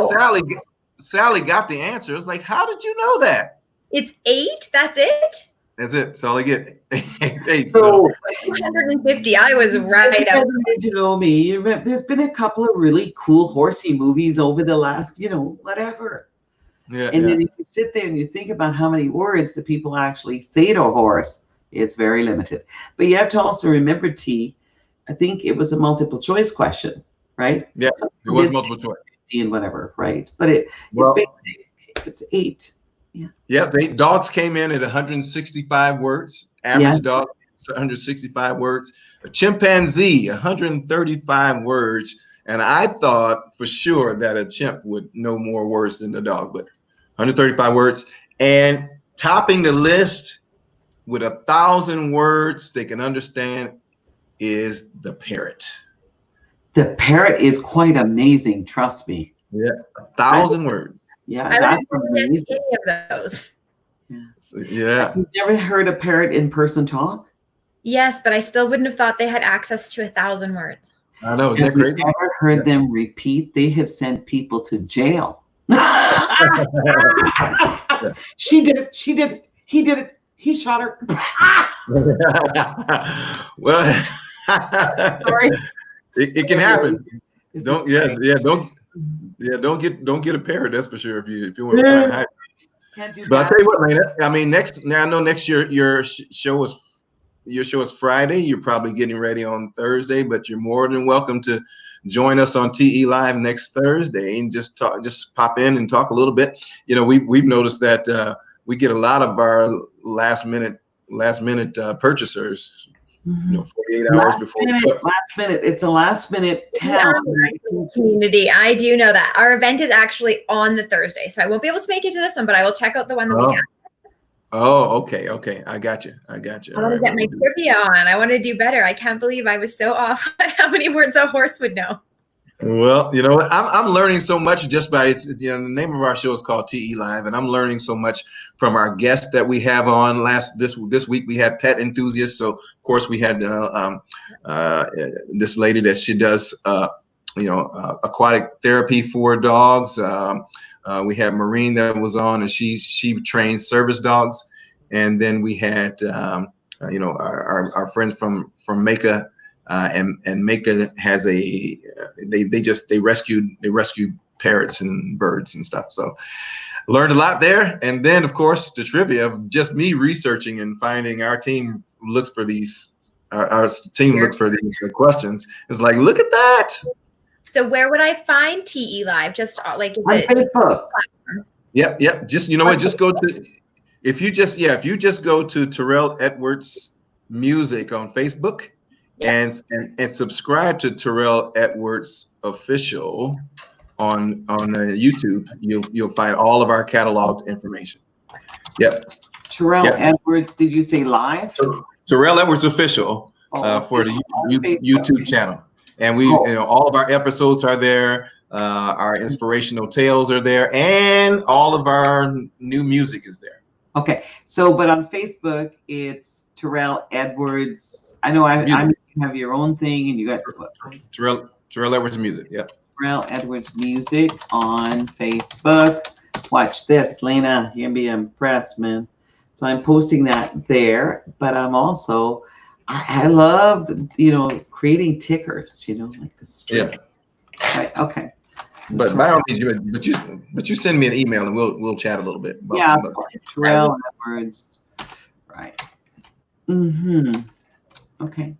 Sally got the answer. It's like, how did you know that? It's 8? That's it? That's it. That's all I get. 8. So 150. I was right up. You know me. You remember, there's been a couple of really cool horsey movies over the last, whatever. Yeah. And then if you sit there and you think about how many words the people actually say to a horse, it's very limited. But you have to also remember, T, I think it was a multiple choice question, right? Yeah, it was multiple choice. And whatever, right? But it's 8. Yeah. Yes, 8. Dogs came in at 165 words. Average dog, 165 words. A chimpanzee, 135 words. And I thought for sure that a chimp would know more words than the dog, but 135 words. And topping the list with 1,000 words they can understand is the parrot. The parrot is quite amazing, trust me. Yeah, 1,000 words. Yeah, I wouldn't guess any of those. Yeah. You've never heard a parrot in person talk? Yes, but I still wouldn't have thought they had access to 1,000 words. I know, isn't that crazy? I've never heard them repeat. They have sent people to jail. She did it. She did it. He did it. He shot her. Well, sorry. It can happen. Don't get a parrot. That's for sure. If you want to try and hide. But I'll tell you what, Layna. I mean, I know next year your show is Friday. You're probably getting ready on Thursday, but you're more than welcome to join us on TE Live next Thursday and just pop in and talk a little bit. We've noticed that we get a lot of our last minute purchasers. 48 hours before. Last minute. It's a last minute town. Community. I do know that. Our event is actually on the Thursday, so I won't be able to make it to this one, but I will check out the one that we have. Oh, okay. I got you. I want to get my trivia on. I want to do better. I can't believe I was so off on how many words a horse would know. Well, you know what? I'm learning so much just by the name of our show is called TE Live, and I'm learning so much from our guests that we have on. This week we had pet enthusiasts, so of course we had this lady that she does aquatic therapy for dogs. We had Maureen that was on, and she trains service dogs, and then we had our friends from Mecca. And Mecca has they rescue parrots and birds and stuff. So learned a lot there. And then of course the trivia of just me researching and finding our team looks for these questions. It's like, look at that. So where would I find TE Live? Just like on Facebook. Yep. Just just go to if you just go to Terrell Edwards Music on Facebook. And subscribe to Terrell Edwards Official on YouTube. You'll find all of our cataloged information. Yep. Terrell Edwards. Did you say live? Terrell Edwards Official for the YouTube channel, and we all of our episodes are there. Our inspirational tales are there, and all of our new music is there. Okay. So, but on Facebook, it's Terrell Edwards. I know I Music. have your own thing, and you got what is it? Terrell Edwards Music. Yep. Terrell Edwards Music on Facebook. Watch this, Layna. You're gonna be impressed, man. So I'm posting that there, but I'm also I love creating tickers. Like the street. Yeah. Right. Okay. So But by all means, but you send me an email and we'll chat a little bit about yeah, some of that. Terrell Edwards. Right. Mm-hmm. Okay.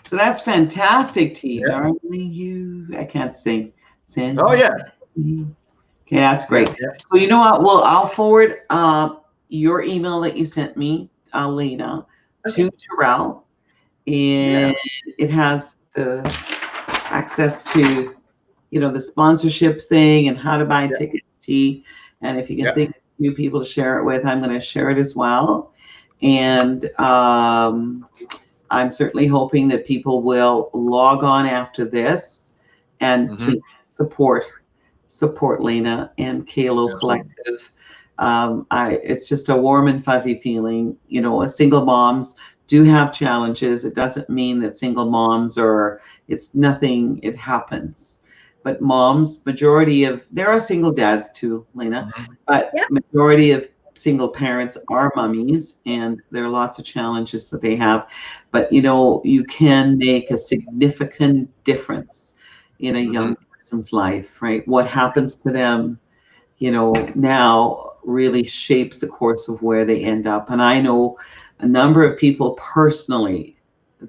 So that's fantastic, T. Yeah. Darling, I can't sing. Send Oh yeah. me. Okay, that's great. Yeah. So you know what? Well, I'll forward your email that you sent me, Layna, to Terrell, and it has the access to, the sponsorship thing and how to buy tickets, T. And if you can think of a few people to share it with, I'm going to share it as well. And I'm certainly hoping that people will log on after this and please support Layna and Kaleo Collective. It's just a warm and fuzzy feeling. Single moms do have challenges. It doesn't mean that single moms it's nothing, it happens. But moms, there are single dads too, Layna, but majority of single parents are mummies, and there are lots of challenges that they have. But you can make a significant difference in a young person's life, right? What happens to them, now really shapes the course of where they end up. And I know a number of people personally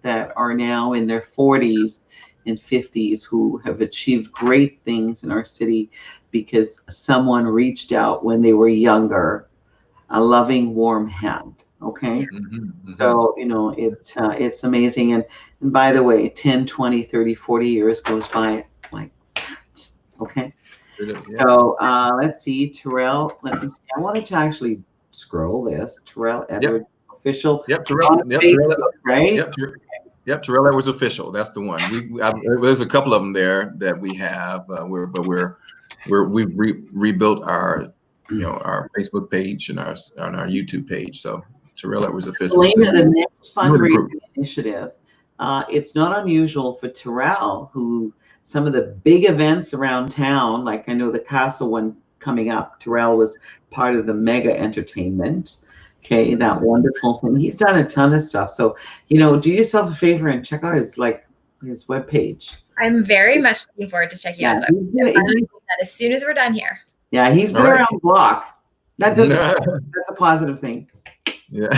that are now in their 40s and 50s who have achieved great things in our city because someone reached out when they were younger, a loving, warm hand. Okay. So, it's amazing. And by the way, 10, 20, 30, 40 years goes by like that. Okay. So let's see, Terrell. Let me see. I wanted to actually scroll this. Terrell Edwards Official. Yep, Terrell. Facebook, right? Yep, Terrell Edwards Official. That's the one. There's a couple of them there that we have. We've rebuilt our our Facebook page and our YouTube page. So Terrell Edwards Official. Layna, the next fundraising initiative. It's not unusual for Terrell, who some of the big events around town, like I know the Castle one coming up, Terrell was part of the Mega Entertainment. Okay, that wonderful thing. He's done a ton of stuff. So, do yourself a favor and check out his webpage. I'm very much looking forward to checking out his webpage. I'm doing that as soon as we're done here. Yeah, he's been around the block. That's a positive thing. Yeah.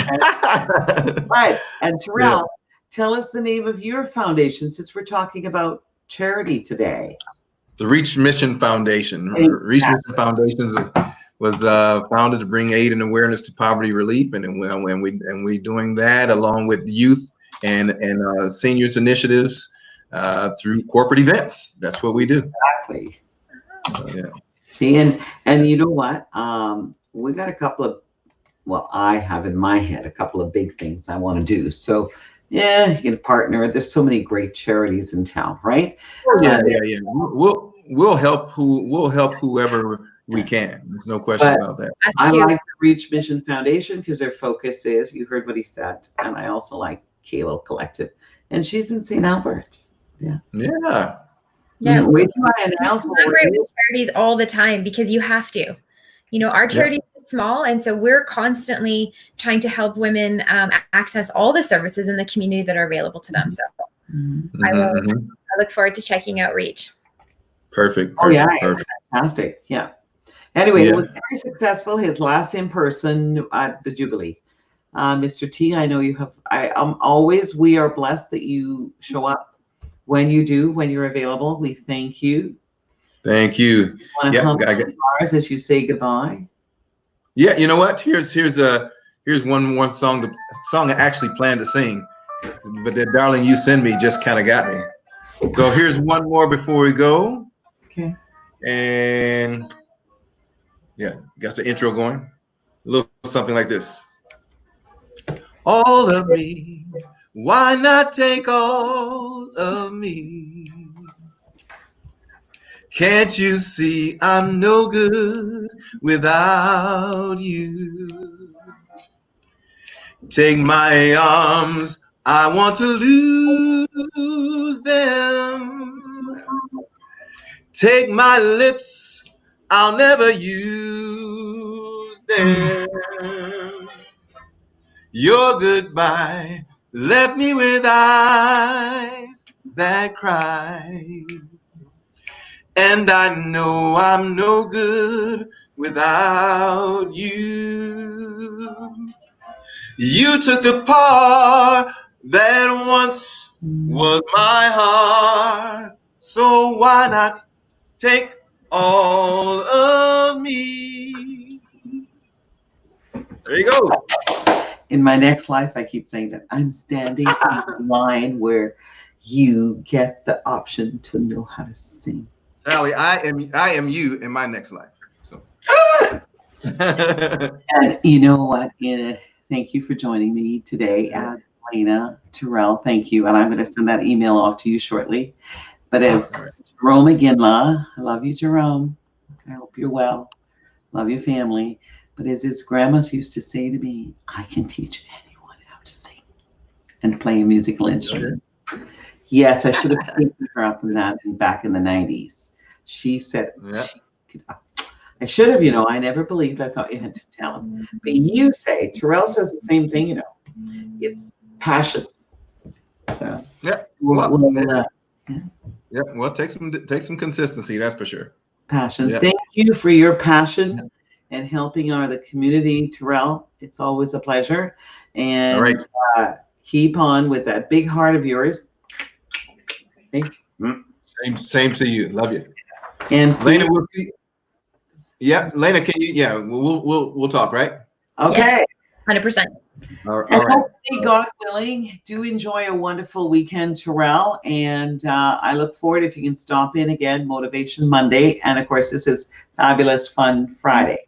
Right. And Terrell, tell us the name of your foundation, since we're talking about charity today. The Reach Mission Foundation. Reach Mission Foundation was founded to bring aid and awareness to poverty relief, and we doing that along with youth and seniors initiatives through corporate events. That's what we do. Exactly. So, yeah. See, and you know what? We got a couple of, I have in my head a couple of big things I want to do. So yeah, you can partner. There's so many great charities in town, right? Yeah. We'll help whoever we can. There's no question about that. I like the Reach Mission Foundation because their focus is, you heard what he said, and I also like Kaleo Collective, and she's in St. Albert. Yeah. Yeah. Wait till I announce. We collaborate with charities all the time because you have to. Our charity is small, and so we're constantly trying to help women access all the services in the community that are available to them. So I look forward to checking out Reach. Perfect. Oh yeah, it's fantastic. Yeah. Anyway, it was very successful. His last in person at the Jubilee. Mr. T, I know you have. We are blessed that you show up when you do, when you're available. We thank you. Thank you. Want to hum as you say goodbye? Yeah, you know what? Here's one more song. The song I actually planned to sing, but that "Darling You Send Me" just kind of got me. So here's one more before we go. Okay. And got the intro going. A little something like this. All of me, why not take all of me? Can't you see I'm no good without you? Take my arms, I want to lose them. Take my lips, I'll never use them. Your goodbye left me with eyes that cry. And I know I'm no good without you. You took the part that once was my heart. So why not take all of me? There you go. In my next life, I keep saying that I'm standing in the line where you get the option to know how to sing. Sally, I am you in my next life. So. And you know what? Thank you for joining me today. And Layna, Terrell, thank you. And I'm going to send that email off to you shortly. But as Jerome Aginla, I love you, Jerome. I hope you're well. Love your family. But as his grandma used to say to me, I can teach anyone how to sing and play a musical instrument. Yes, I should have taken her up on that back in the 90s. She said she could. I should have, I never believed. I thought you had talent. But you say, Terrell says the same thing, it's passion. So well, take some consistency, that's for sure. Passion. Thank you for your passion and helping the community, Terrell. It's always a pleasure. And keep on with that big heart of yours. Same to you. Love you. And Layna, we'll see. Yeah, Layna, can you? Yeah, we'll talk, right? Okay. 100%. All right. Hopefully, God willing, do enjoy a wonderful weekend, Terrell. And I look forward if you can stop in again, Motivation Monday, and of course, this is Fabulous Fun Friday.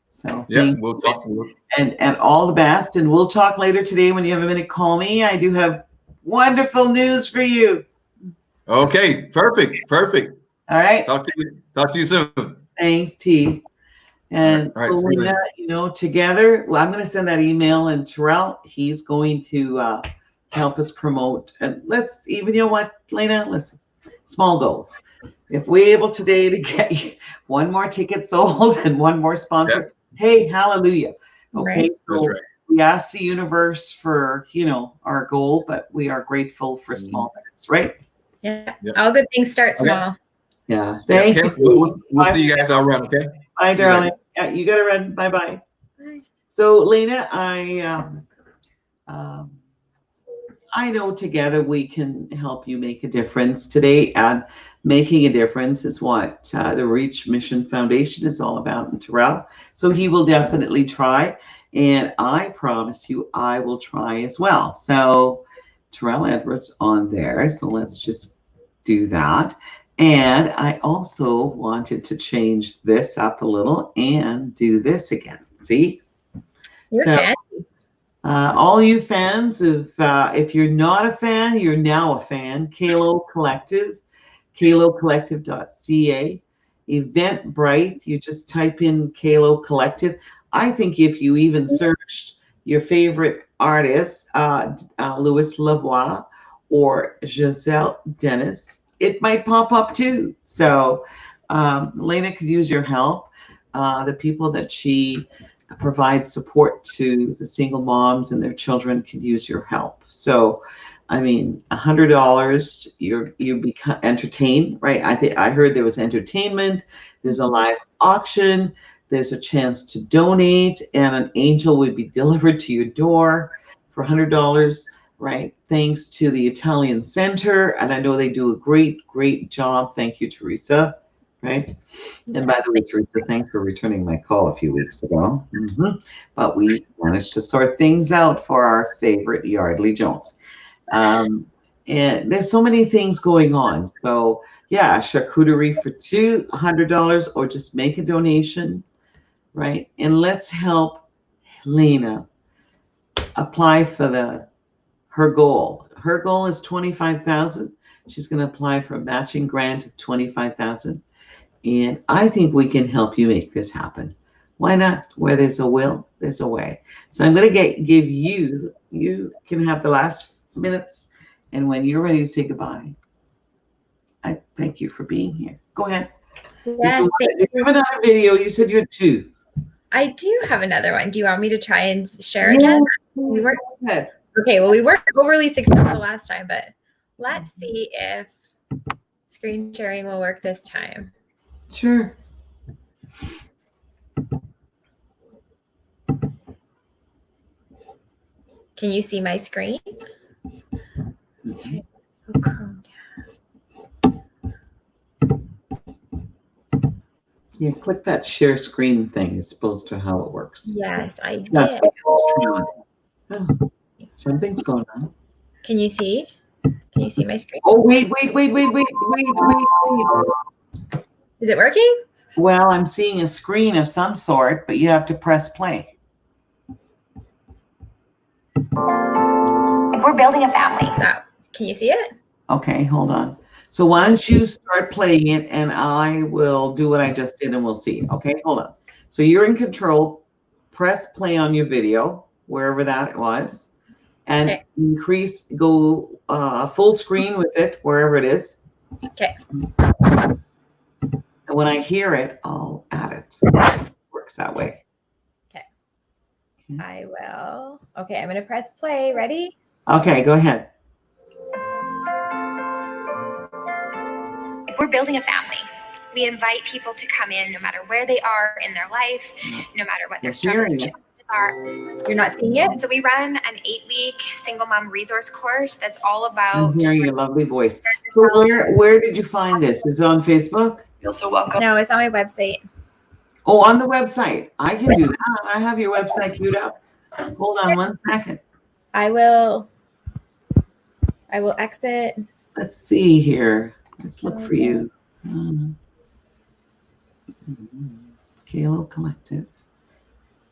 So we'll talk. And all the best. And we'll talk later today when you have a minute. Call me. I do have wonderful news for you. Okay, perfect. All right. Talk to you soon. Thanks, T. And so, together, I'm going to send that email, and Terrell, he's going to help us promote. And let's, Layna, listen, small goals. If we're able today to get one more ticket sold and one more sponsor, hey, hallelujah. Okay, right. So we ask the universe for, our goal, but we are grateful for small things, right? Yeah. All good things start small. Yeah. Thank you. We'll see you guys all around, okay? Bye, darling. Yeah, you got to run. Bye-bye. Bye. So, Layna, I know together we can help you make a difference today. And making a difference is what the Reach Mission Foundation is all about in Terrell. So he will definitely try. And I promise you, I will try as well. So Terrell Edwards on there. So let's just do that. And I also wanted to change this up a little and do this again. See? You're fancy. All you fans, if you're not a fan, you're now a fan. Kaleo Collective, kaleocollective.ca. Eventbrite, you just type in Kaleo Collective. I think if you even searched your favorite artists, Louis Lavoie or Giselle Denis, it might pop up too. So Layna could use your help. The people that she provides support to, the single moms and their children, could use your help. So, I mean, $100, you become entertained, right? I heard there was entertainment. There's a live auction. There's a chance to donate, and an angel would be delivered to your door for $100. Right. Thanks to the Italian Center. And I know they do a great job. Thank you, Teresa. Right. And by the way, Teresa, thanks for returning my call a few weeks ago. But we managed to sort things out for our favorite Yardley Jones. And there's so many things going on. So yeah, charcuterie for $200, or just make a donation. Right. And let's help Layna apply for her goal. Her goal is $25,000. She's going to apply for a matching grant of $25,000. And I think we can help you make this happen. Why not? Where there's a will, there's a way. So I'm going to give you can have the last minutes. And when you're ready to say goodbye, I thank you for being here. Go ahead. Yes, If you have another video, you said you had 2. I do have another one. Do you want me to try and share again? Please, go ahead. Okay, well, we weren't overly successful last time, but let's see if screen sharing will work this time. Sure. Can you see my screen? Okay. Yeah, click that share screen thing. It's supposed to how it works. Yes, I did. That's what it's trying. Oh, something's going on. Can you see? Can you see my screen? Oh, wait. Is it working? Well, I'm seeing a screen of some sort, but you have to press play. We're building a family. So, can you see it? Okay, hold on. So why don't you start playing it, and I will do what I just did, and we'll see. Okay, hold on. So you're in control. Press play on your video, wherever that was, and go full screen with it, wherever it is. Okay. And when I hear it, I'll add it. Works that way. Okay. I will. Okay, I'm going to press play. Ready? Okay, go ahead. We're building a family. We invite people to come in no matter where they are in their life, no matter what their struggles and challenges are. You're not seeing it? So we run an 8-week single mom resource course that's all about... I'm hearing your lovely voice. So where did you find this? Is it on Facebook? You're so welcome. No, it's on my website. Oh, on the website. I can do that. I have your website queued up. Hold on 1 second. I will exit. Let's see here. Let's look for you. Kaleo Collective.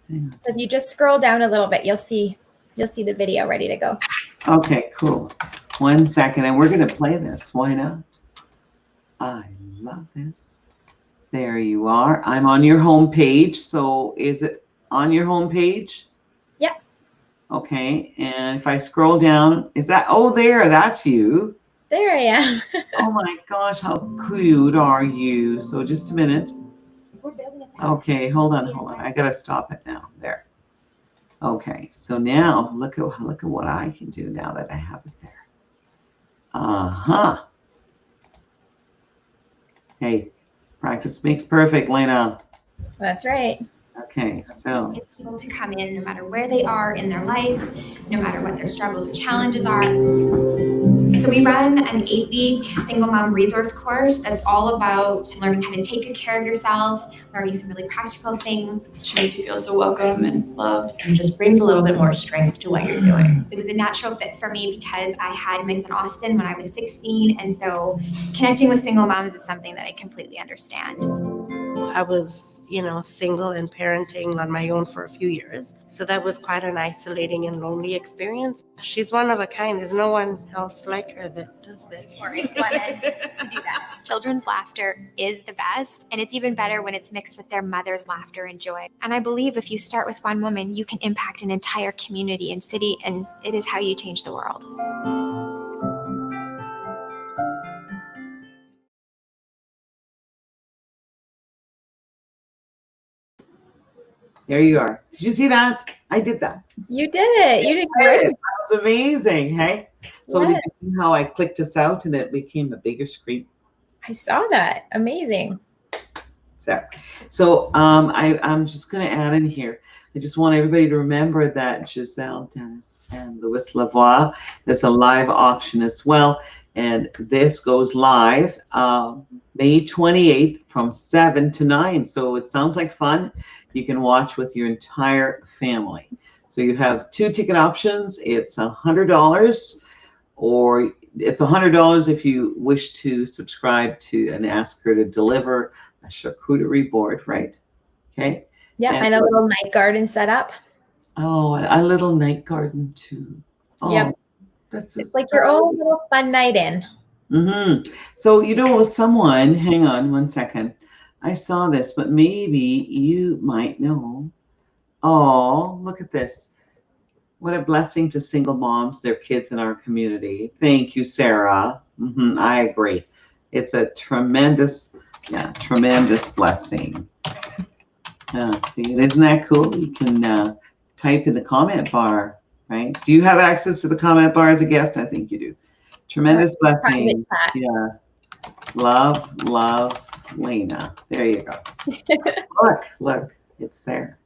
So if you just scroll down a little bit, you'll see the video ready to go. Okay, cool. 1 second, and we're going to play this. Why not? I love this. There you are. I'm on your home page. So is it on your home page? Yeah. Okay, and if I scroll down, is that, oh, there, that's you. There I am. Oh my gosh, how cute are you? So just a minute. Okay, hold on. I gotta stop it now. There. Okay, so now look at what I can do now that I have it there. Hey, practice makes perfect, Layna. That's right. Okay, so people to come in no matter where they are in their life, no matter what their struggles or challenges are. So we run an 8-week single mom resource course that's all about learning how to take good care of yourself, learning some really practical things. She makes you feel so welcome and loved, and just brings a little bit more strength to what you're doing. It was a natural fit for me because I had my son Austin when I was 16, and so connecting with single moms is something that I completely understand. I was, single and parenting on my own for a few years. So that was quite an isolating and lonely experience. She's one of a kind. There's no one else like her that does this. Always wanted to do that. Children's laughter is the best, and it's even better when it's mixed with their mother's laughter and joy. And I believe if you start with one woman, you can impact an entire community and city, and it is how you change the world. there you are. Did you see that? I did that. You did it. You did great. That was amazing. Hey. So Yes. did you see how I clicked this out and it became a bigger screen? I saw that. Amazing. So I'm just going to add in here. I just want everybody to remember that Giselle Denis and Lavoie, there's a live auction as well. And this goes live May 28th from 7 to 9. So it sounds like fun. You can watch with your entire family. So you have 2 ticket options. It's $100, or it's $100 if you wish to subscribe to and ask her to deliver a charcuterie board, right? Okay. Yeah, and a little night garden set up. Oh, a little night garden too. Oh, yep. It's like your own little fun night in. So, someone, hang on 1 second. I saw this, but maybe you might know. Oh, look at this. What a blessing to single moms, their kids in our community. Thank you, Sarah. I agree. It's a tremendous blessing. See, isn't that cool? You can type in the comment bar, right? Do you have access to the comment bar as a guest? I think you do. Tremendous blessing. Yeah. Love, Layna. There you go. Look, it's there.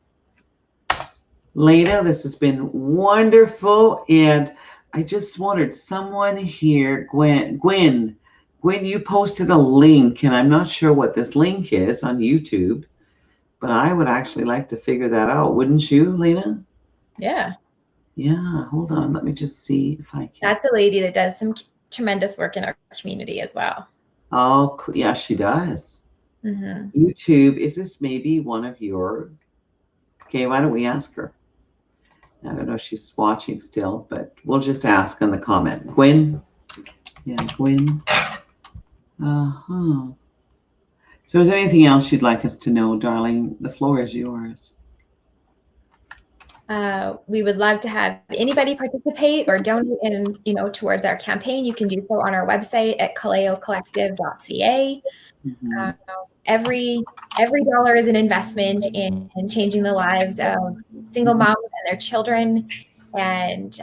Layna, this has been wonderful. And I just wondered, someone here, Gwen, you posted a link, and I'm not sure what this link is on YouTube, but I would actually like to figure that out. Wouldn't you, Layna? Yeah. Yeah, hold on. Let me just see if I can. That's a lady that does some tremendous work in our community as well. Oh, yeah, she does. YouTube, is this maybe one of your... Okay, why don't we ask her? I don't know if she's watching still, but we'll just ask in the comment. Gwen? Yeah, Gwen. So is there anything else you'd like us to know, darling? The floor is yours. We would love to have anybody participate or donate in, towards our campaign. You can do so on our website at kaleocollective.ca. Every dollar is an investment in changing the lives of single moms and their children. And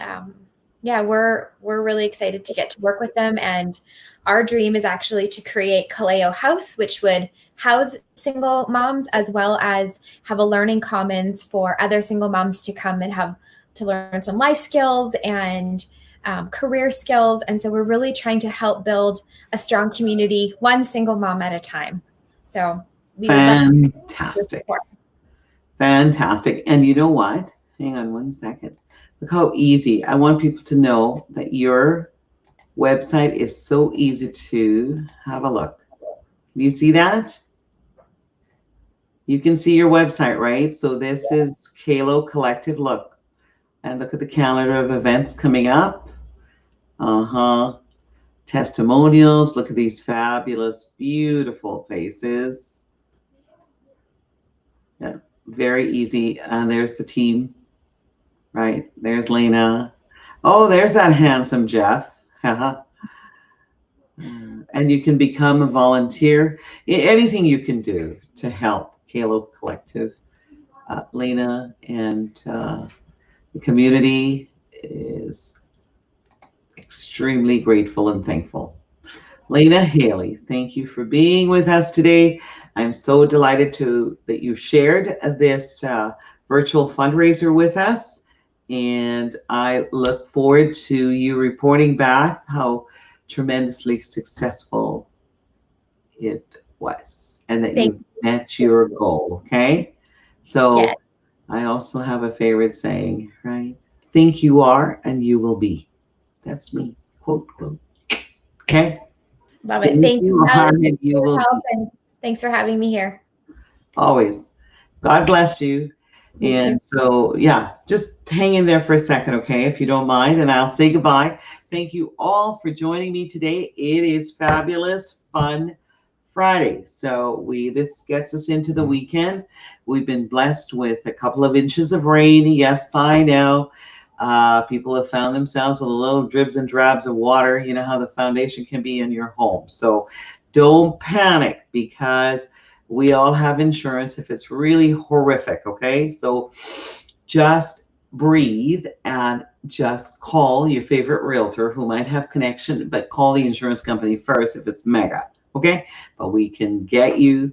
we're really excited to get to work with them. And our dream is actually to create Kaleo House, which would house single moms as well as have a learning commons for other single moms to come and have to learn some life skills and career skills. And so we're really trying to help build a strong community, one single mom at a time. So we fantastic. Fantastic. And you know what? Hang on one second. Look how easy. I want people to know that your website is so easy to have a look. Do you see that? You can see your website, right? So this is Kaleo Collective. Look, and look at the calendar of events coming up. Testimonials. Look at these fabulous, beautiful faces. Yeah, very easy. And there's the team, right? There's Layna. Oh, there's that handsome Jeff. And you can become a volunteer. Anything you can do to help Kaleo Collective, Layna, and the community is extremely grateful and thankful. Layna Haley, thank you for being with us today. I'm so delighted that you shared this virtual fundraiser with us. And I look forward to you reporting back how tremendously successful it was and that you met your goal. Okay. So yes. I also have a favorite saying, right? Think you are and you will be. That's me. Quote. Okay. Love it. Thank you. Thanks for having me here. Always. God bless you. And so, yeah, just hang in there for a second, okay, if you don't mind, and I'll say goodbye. Thank you all for joining me today. It is Fabulous Fun Friday. So this gets us into the weekend. We've been blessed with a couple of inches of rain. Yes, I know. People have found themselves with a little dribs and drabs of water. You know how the foundation can be in your home. So don't panic, because we all have insurance if it's really horrific, okay? So just breathe and just call your favorite realtor who might have connection, but call the insurance company first if it's mega, okay? But we can get you,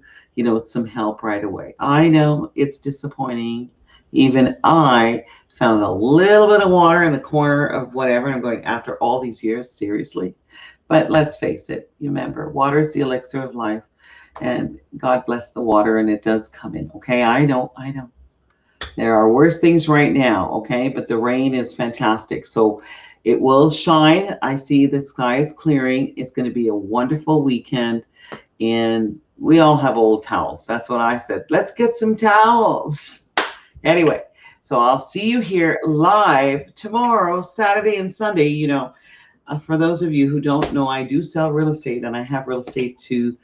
some help right away. I know it's disappointing. Even I found a little bit of water in the corner of whatever, and I'm going, after all these years, seriously? But let's face it, remember, water is the elixir of life. And God bless the water, and it does come in. Okay, I know. There are worse things right now, okay? But the rain is fantastic. So it will shine. I see the sky is clearing. It's going to be a wonderful weekend. And we all have old towels. That's what I said. Let's get some towels. Anyway, so I'll see you here live tomorrow, Saturday and Sunday. For those of you who don't know, I do sell real estate, and I have real estate to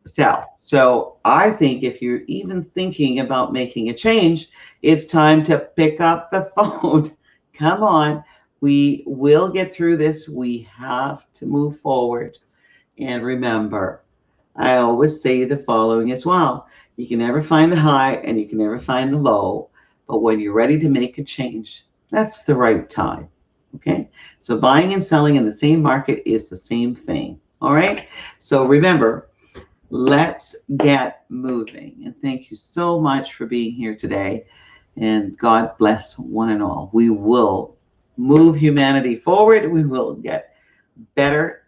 sell. So I think if you're even thinking about making a change, it's time to pick up the phone. Come on. We will get through this. We have to move forward. And remember, I always say the following as well. You can never find the high and you can never find the low. But when you're ready to make a change, that's the right time. Okay. So buying and selling in the same market is the same thing. All right. So remember, let's get moving. And thank you so much for being here today. And God bless one and all. We will move humanity forward. We will get better,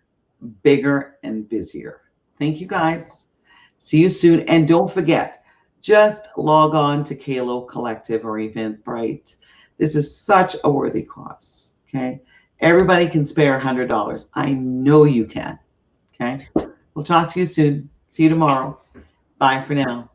bigger, and busier. Thank you, guys. See you soon. And don't forget, just log on to Kaleo Collective or Eventbrite. This is such a worthy cause. Okay. Everybody can spare $100. I know you can. Okay. We'll talk to you soon. See you tomorrow. Bye for now.